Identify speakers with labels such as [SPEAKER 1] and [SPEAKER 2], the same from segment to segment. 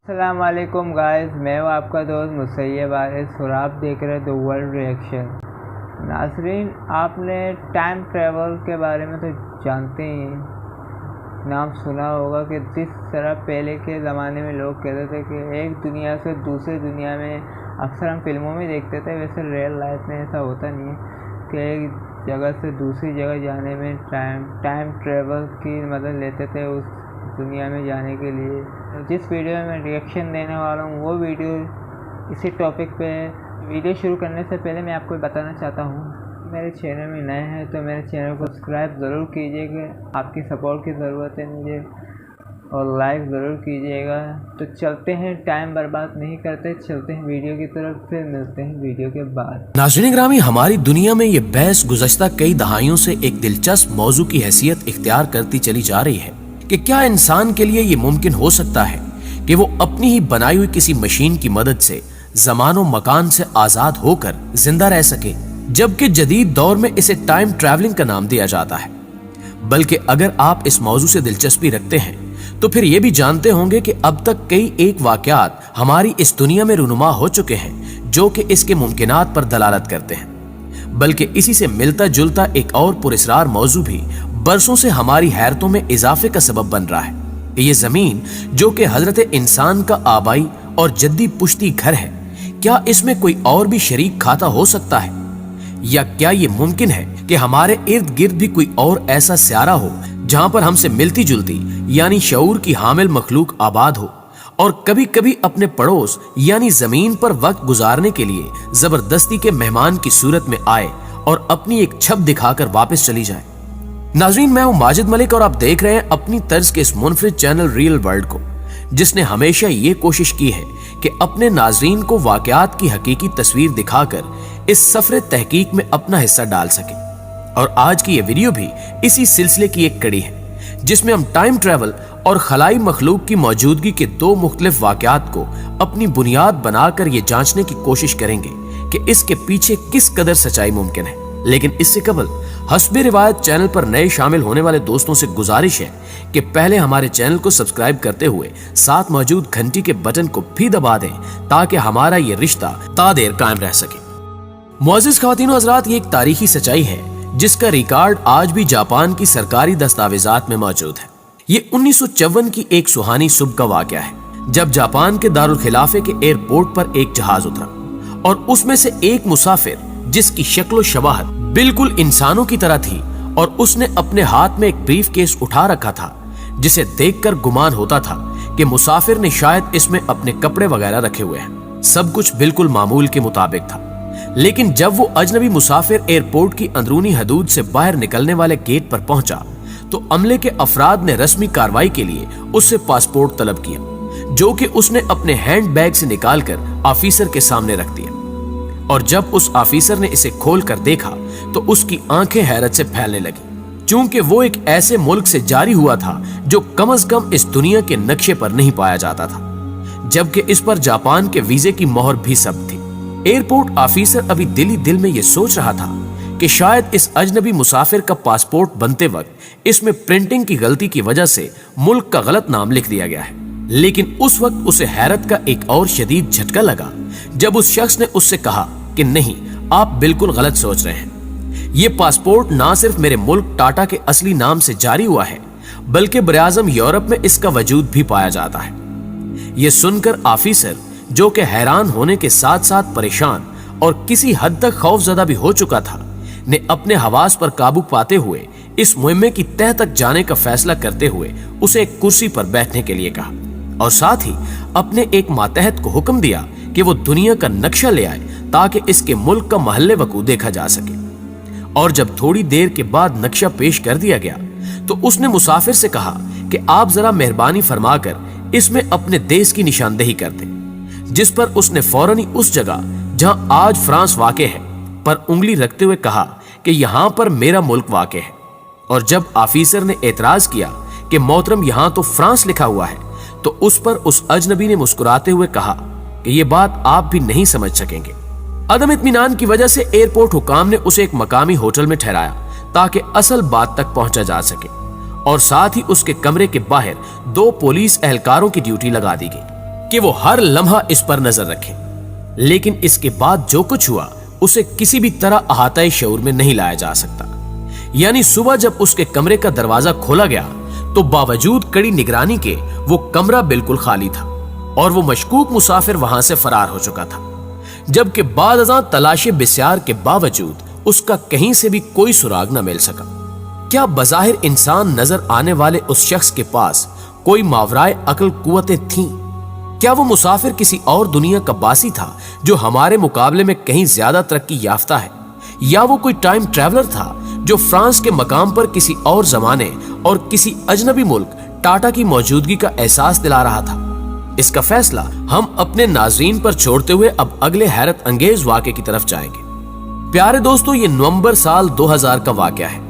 [SPEAKER 1] السلام علیکم گائز، میں ہوں آپ کا دوست مسیب عارف اور آپ دیکھ رہے ہیں دی ورلڈ ریئیکشن۔ ناظرین، آپ نے ٹائم ٹریول کے بارے میں تو جانتے ہی ہیں، نام سنا ہوگا کہ جس طرح پہلے کے زمانے میں لوگ کہتے تھے کہ ایک دنیا سے دوسری دنیا میں، اکثر ہم فلموں میں دیکھتے تھے، ویسے ریئل لائف میں ایسا ہوتا نہیں ہے کہ ایک جگہ سے دوسری جگہ جانے میں ٹائم ٹریول کی مدد لیتے تھے اس دنیا میں جانے کے لیے۔ جس ویڈیو میں ریئیکشن دینے والا ہوں وہ ویڈیو اسی ٹاپک پہ ہے۔ ویڈیو شروع کرنے سے پہلے میں آپ کو بتانا چاہتا ہوں، میرے چینل میں نئے ہیں تو میرے چینل کو سبسکرائب ضرور کیجیے گا، آپ کی سپورٹ کی ضرورت ہے مجھے، اور لائک ضرور کیجیے گا۔ تو چلتے ہیں، ٹائم برباد نہیں کرتے، چلتے ہیں ویڈیو کی طرف، پھر ملتے ہیں ویڈیو کے بعد۔
[SPEAKER 2] ناظرین گرامی، ہماری دنیا میں یہ بحث گزشتہ کئی دہائیوں سے ایک دلچسپ موضوع کی حیثیت اختیار کرتی چلی جا رہی ہے کہ کیا انسان کے لیے یہ ممکن ہو سکتا ہے کہ وہ اپنی ہی بنائی ہوئی کسی مشین کی مدد سے زمان و مکان سے آزاد ہو کر زندہ رہ سکے، جبکہ جدید دور میں اسے ٹائم ٹریولنگ کا نام دیا جاتا ہے۔ بلکہ اگر آپ اس موضوع سے دلچسپی رکھتے ہیں تو پھر یہ بھی جانتے ہوں گے کہ اب تک کئی ایک واقعات ہماری اس دنیا میں رونما ہو چکے ہیں جو کہ اس کے ممکنات پر دلالت کرتے ہیں۔ بلکہ اسی سے ملتا جلتا ایک اور پراسرار موضوع بھی برسوں سے ہماری حیرتوں میں اضافے کا سبب بن رہا ہے کہ یہ زمین جو کہ حضرت انسان کا آبائی اور جدی پشتی گھر ہے، کیا اس میں کوئی اور بھی شریک کھاتا ہو سکتا ہے؟ یا کیا یہ ممکن ہے کہ ہمارے ارد گرد بھی کوئی اور ایسا سیارہ ہو جہاں پر ہم سے ملتی جلتی یعنی شعور کی حامل مخلوق آباد ہو، اور کبھی کبھی اپنے پڑوس یعنی زمین پر وقت گزارنے کے لیے زبردستی کے مہمان کی صورت میں آئے اور اپنی ایک چھپ دکھا کر واپس چلی جائے؟ ناظرین، میں ہوں ماجد ملک اور آپ دیکھ رہے ہیں اپنی طرز کے اس منفرد چینل ریئل ورلڈ کو، جس نے ہمیشہ یہ کوشش کی ہے کہ اپنے ناظرین کو واقعات کی حقیقی تصویر دکھا کر اس سفر تحقیق میں اپنا حصہ ڈال سکے۔ اور آج کی یہ ویڈیو بھی اسی سلسلے کی ایک کڑی ہے، جس میں ہم ٹائم ٹریول اور خلائی مخلوق کی موجودگی کے دو مختلف واقعات کو اپنی بنیاد بنا کر یہ جانچنے کی کوشش کریں گے کہ اس کے پیچھے کس قدر سچائی ممکن ہے۔ لیکن اس سے قبل حسب روایت چینل پر نئے شامل ہونے والے دوستوں سے گزارش ہے کہ پہلے ہمارے چینل کو سبسکرائب کرتے ہوئے ساتھ موجود گھنٹی کے بٹن کو بھی دبا دیں تاکہ ہمارا یہ رشتہ تا دیر قائم رہ سکے۔ معزز خواتین و حضرات، یہ ایک تاریخی سچائی ہے جس کا ریکارڈ آج بھی جاپان کی سرکاری دستاویزات میں موجود ہے۔ یہ 1954 کی ایک سہانی صبح کا واقعہ ہے جب جاپان کے دارالخلافے کے ایئرپورٹ پر ایک جہاز اترا اور اس میں سے ایک مسافر جس کی شکل و شباہت بالکل انسانوں کی طرح تھی، اور اس نے اپنے ہاتھ میں ایک بریف کیس اٹھا رکھا تھا جسے دیکھ کر گمان ہوتا تھا کہ مسافر نے شاید اس میں اپنے کپڑے وغیرہ رکھے ہوئے ہیں۔ سب کچھ بالکل معمول کے مطابق تھا، لیکن جب وہ اجنبی مسافر ایئرپورٹ کی اندرونی حدود سے باہر نکلنے والے گیٹ پر پہنچا تو عملے کے افراد نے رسمی کارروائی کے لیے اس سے پاسپورٹ طلب کیا، جو کہ اس نے اپنے ہینڈ بیگ سے نکال کر آفیسر کے سامنے رکھ دیا۔ اور جب اس آفیسر نے اسے کھول کر دیکھا تو اس کی آنکھیں حیرت سے پھیلنے لگی، چونکہ وہ ایک ایسے ملک سے جاری ہوا تھا جو کم از کم اس دنیا کے نقشے پر نہیں پایا جاتا تھا، جبکہ اس پر جاپان کے ویزے کی مہر بھی ثبت تھی۔ ایئرپورٹ آفیسر ابھی دل ہی دل میں یہ سوچ رہا تھا کہ شاید اس اجنبی مسافر کا پاسپورٹ بنتے وقت اس میں پرنٹنگ کی غلطی کی وجہ سے ملک کا غلط نام لکھ دیا گیا ہے، لیکن اس وقت اسے حیرت کا ایک اور شدید جھٹکا لگا جب اس شخص نے اس سے کہا کہ نہیں، آپ بالکل غلط سوچ رہے ہیں، یہ پاسپورٹ نہ صرف میرے ملک ٹاٹا کے اصلی نام سے جاری ہوا ہے بلکہ براعظم یورپ میں اس کا وجود بھی پایا جاتا ہے۔ یہ سن کر آفیسر، جو کہ حیران ہونے کے ساتھ ساتھ پریشان اور کسی حد تک خوف زدہ بھی ہو چکا تھا، نے اپنے حواس پر قابو پاتے ہوئے اس مہمے کی تہہ تک جانے کا فیصلہ کرتے ہوئے اسے ایک کرسی پر بیٹھنے کے لیے کہا، اور ساتھ ہی اپنے ایک ماتحت کو حکم دیا کہ وہ دنیا کا نقشہ لے آئے تاکہ اس کے ملک کا محل وقوع دیکھا جا سکے۔ اور جب تھوڑی دیر کے بعد نقشہ پیش کر دیا گیا تو اس نے مسافر سے کہا کہ آپ ذرا مہربانی فرما کر اس میں اپنے دیش کی نشاندہی کر دیں، جس پر اس نے فوراً ہی اس جگہ جہاں آج فرانس واقع ہے پر انگلی رکھتے ہوئے کہا کہ یہاں پر میرا ملک واقع ہے۔ اور جب آفیسر نے اعتراض کیا کہ محترم، یہاں تو فرانس لکھا ہوا ہے، تو اس پر اس اجنبی نے مسکراتے ہوئے کہا کہ یہ بات آپ بھی نہیں سمجھ سکیں گے۔ عدم اطمینان کی وجہ سے ایئرپورٹ حکام نے اسے ایک مقامی ہوٹل میں ٹھہرایا تاکہ اصل بات تک پہنچا جا سکے، اور ساتھ ہی اس کے کمرے کے باہر 2 پولیس اہلکاروں کی ڈیوٹی لگا دی گئی کہ وہ ہر لمحہ اس پر نظر رکھیں، لیکن اس کے بعد جو کچھ ہوا اسے کسی بھی طرح احاطۂ شعور میں نہیں لایا جا سکتا۔ یعنی صبح جب اس کے کمرے کا دروازہ کھولا گیا تو باوجود کڑی نگرانی کے وہ کمرہ بالکل خالی تھا اور وہ مشکوک مسافر وہاں سے فرار ہو چکا تھا، جبکہ بعد ازاں تلاشِ بسیار کے باوجود اس کا کہیں سے بھی کوئی سراغ نہ مل سکا۔ کیا بظاہر انسان نظر آنے والے اس شخص کے پاس کوئی ماورائے عقل قوتیں تھیں؟ کیا وہ مسافر کسی اور دنیا کا باسی تھا جو ہمارے مقابلے میں کہیں زیادہ ترقی یافتہ ہے، یا وہ کوئی ٹائم ٹریولر تھا جو فرانس کے مقام پر کسی اور زمانے اور کسی اجنبی ملک ٹاٹا کی موجودگی کا احساس دلا رہا تھا؟ اس کا فیصلہ ہم اپنے ناظرین پر چھوڑتے ہوئے اب اگلے حیرت انگیز واقعے کی طرف جائیں گے۔ پیارے دوستو، یہ نومبر سال 2000 کا واقعہ ہے،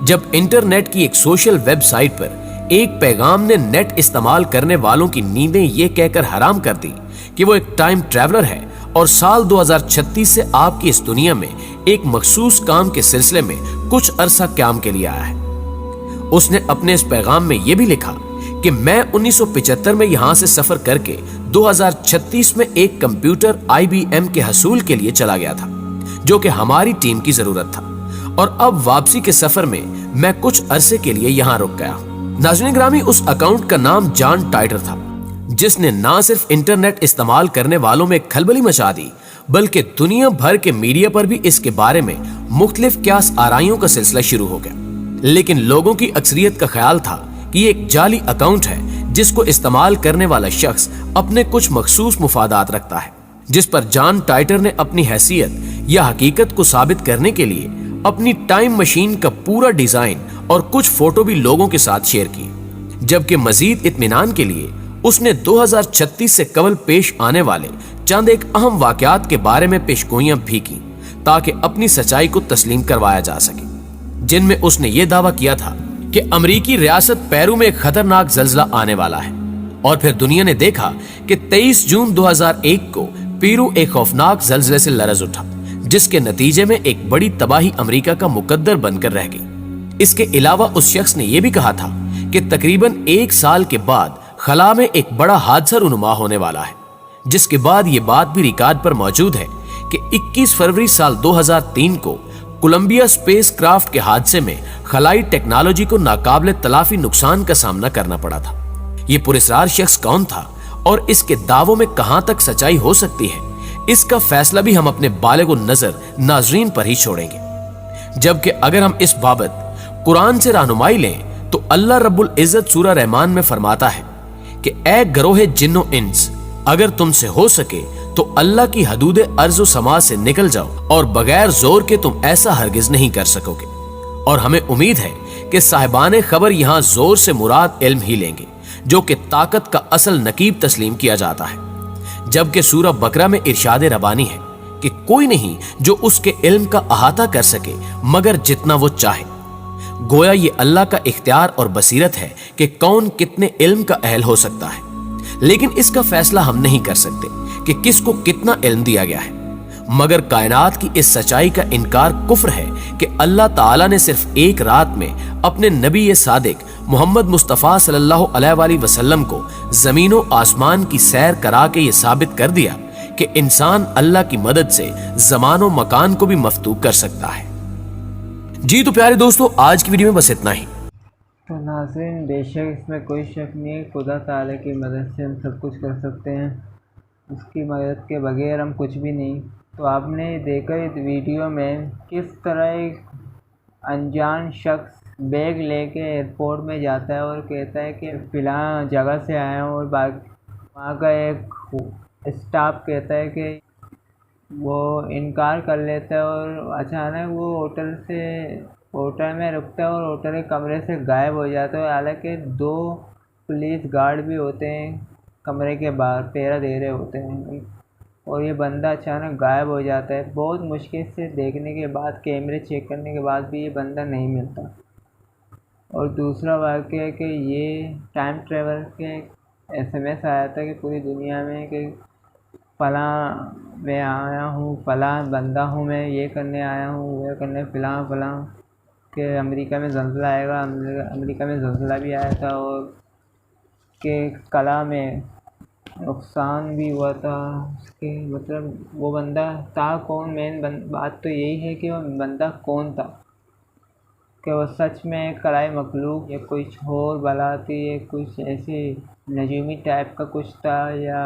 [SPEAKER 2] جب انٹرنیٹ کی ایک سوشل ویب سائٹ پر ایک پیغام نے نیٹ استعمال کرنے والوں کی نیندیں یہ کہہ کر حرام کر دی کہ وہ ایک ٹائم ٹریولر ہے اور سال 2036 سے آپ کی اس دنیا میں ایک مخصوص کام کے سلسلے میں کچھ عرصہ قیام کے لیے آیا ہے۔ اس نے اپنے اس پیغام میں یہ بھی لکھا کہ میں 1975 میں یہاں سے سفر کر کے 2036 میں ایک کمپیوٹر IBM کے حصول کے لیے چلا گیا تھا جو کہ ہماری ٹیم کی ضرورت تھا، اور اب واپسی کے سفر میں میں کچھ عرصے کے لیے یہاں رک گیا ہوں۔ ناظرین گرامی، اس اکاؤنٹ کا نام جان ٹائٹر تھا، جس نے نہ صرف انٹرنیٹ استعمال کرنے والوں میں کھلبلی مچا دی بلکہ دنیا بھر کے میڈیا پر بھی اس کے بارے میں مختلف قیاس آرائیوں کا سلسلہ شروع ہو گیا۔ لیکن لوگوں کی اکثریت کا خیال تھا کہ یہ ایک جعلی اکاؤنٹ ہے جس کو استعمال کرنے والا شخص اپنے کچھ مخصوص مفادات رکھتا ہے، جس پر جان ٹائٹر نے اپنی حیثیت یا حقیقت کو ثابت کرنے کے لیے اپنی ٹائم مشین کا پورا ڈیزائن اور کچھ فوٹو بھی لوگوں کے ساتھ شیئر کی، جبکہ مزید اطمینان کے لیے اس نے 2036 سے قبل پیش آنے والے چند ایک اہم واقعات کے بارے میں پیشگوئیاں بھی کی تاکہ اپنی سچائی کو تسلیم کروایا جا سکے، جن میں اس نے یہ دعویٰ کیا تھا کہ امریکی ریاست پیرو میں ایک خطرناک زلزلہ آنے والا ہے، اور پھر دنیا نے دیکھا کہ 23 جون 2001 کو پیرو ایک خوفناک زلزلے سے لرز اٹھا، جس کے نتیجے میں ایک بڑی تباہی امریکہ کا مقدر بن کر رہ گئی۔ اس کے علاوہ اس شخص نے یہ بھی کہا تھا کہ تقریباً 1 سال کے بعد خلا میں ایک بڑا حادثہ رونما ہونے والا ہے، جس کے بعد یہ بات بھی ریکارڈ پر موجود ہے کہ 21 فروری سال 2003 کو کولمبیا سپیس کرافٹ کے حادثے میں خلائی ٹیکنالوجی کو ناقابل تلافی نقصان کا سامنا کرنا پڑا تھا۔ یہ پراسرار شخص کون تھا اور اس کے دعووں میں کہاں تک سچائی ہو سکتی ہے، اس کا فیصلہ بھی ہم اپنے بالغ النظر ناظرین پر ہی چھوڑیں گے، جبکہ اگر ہم اس بابت قرآن سے رہنمائی لیں تو اللہ رب العزت سورہ رحمان میں فرماتا ہے کہ اے گروہ جن و انس، اگر تم سے ہو سکے تو اللہ کی حدود ارض و سما سے نکل جاؤ اور بغیر زور کے تم ایسا ہرگز نہیں کر سکو گے۔ اور ہمیں امید ہے کہ صاحبان خبر یہاں زور سے مراد علم ہی لیں گے، جو کہ طاقت کا اصل نقیب تسلیم کیا جاتا ہے، جبکہ سورہ بقرہ میں ارشاد ربانی ہے کہ کوئی نہیں جو اس کے علم کا احاطہ کر سکے مگر جتنا وہ چاہے۔ گویا یہ اللہ کا اختیار اور بصیرت ہے کہ کون کتنے علم کا اہل ہو سکتا ہے، لیکن اس کا فیصلہ ہم نہیں کر سکتے کہ کس کو کتنا علم دیا گیا ہے، مگر کائنات کی اس سچائی کا انکار کفر ہے کہ اللہ تعالیٰ نے صرف ایک رات میں اپنے نبی صادق محمد مصطفیٰ صلی اللہ علیہ وآلہ وسلم کو زمین و آسمان کی سیر کرا کے یہ ثابت کر دیا کہ انسان اللہ کی مدد سے زمان و مکان کو بھی مفتوح کر سکتا ہے۔ جی تو پیارے دوستو، آج کی ویڈیو میں بس اتنا ہی۔
[SPEAKER 1] تو ناظرین، بے شک اس میں کوئی شک نہیں ہے، خدا تعالیٰ کی مدد سے ہم سب کچھ کر سکتے ہیں، اس کی مدد کے بغیر ہم کچھ بھی نہیں۔ تو آپ نے دیکھا اس ویڈیو میں کس طرح ایک انجان شخص بیگ لے کے ایئرپورٹ میں جاتا ہے اور کہتا ہے کہ فلاں جگہ سے آیا ہوں، اور وہاں کا ایک اسٹاف کہتا ہے کہ وہ انکار کر لیتا ہے، اور اچانک وہ ہوٹل میں رکتا ہے اور ہوٹل کے کمرے سے غائب ہو جاتا ہے، حالانکہ 2 پولیس گارڈ بھی ہوتے ہیں کمرے کے باہر پہرا دے رہے ہوتے ہیں، اور یہ بندہ اچانک غائب ہو جاتا ہے۔ بہت مشکل سے دیکھنے کے بعد، کیمرے چیک کرنے کے بعد بھی یہ بندہ نہیں ملتا۔ اور دوسرا واقعہ ہے کہ یہ ٹائم ٹریول کے SMS آیا تھا کہ پوری دنیا میں کہ فلاں میں آیا ہوں، فلاں بندہ ہوں میں، یہ کرنے آیا ہوں، وہ کرنے فلاں کہ امریکہ میں زلزلہ آئے گا۔ امریکہ میں زلزلہ بھی آیا تھا، اور کہ کلا میں نقصان بھی ہوا تھا اس کے، مطلب وہ بندہ تھا کون؟ بات تو یہی ہے کہ وہ بندہ کون تھا، کہ وہ سچ میں ایک خدائی مخلوق یا کچھ اور بلا تھی، یا کچھ ایسی نجومی ٹائپ کا کچھ تھا، یا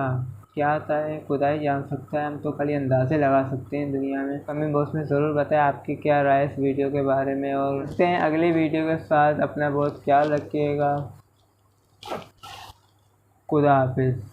[SPEAKER 1] کیا تھا؟ خدا ہی جان سکتا ہے، ہم تو خالی اندازے لگا سکتے ہیں دنیا میں۔ کمنٹ باکس میں ضرور بتائیں آپ کی کیا رائے اس ویڈیو کے بارے میں، اور ملتے ہیں اگلی ویڈیو کے ساتھ۔ اپنا بہت خیال رکھیے گا۔ خدا حافظ۔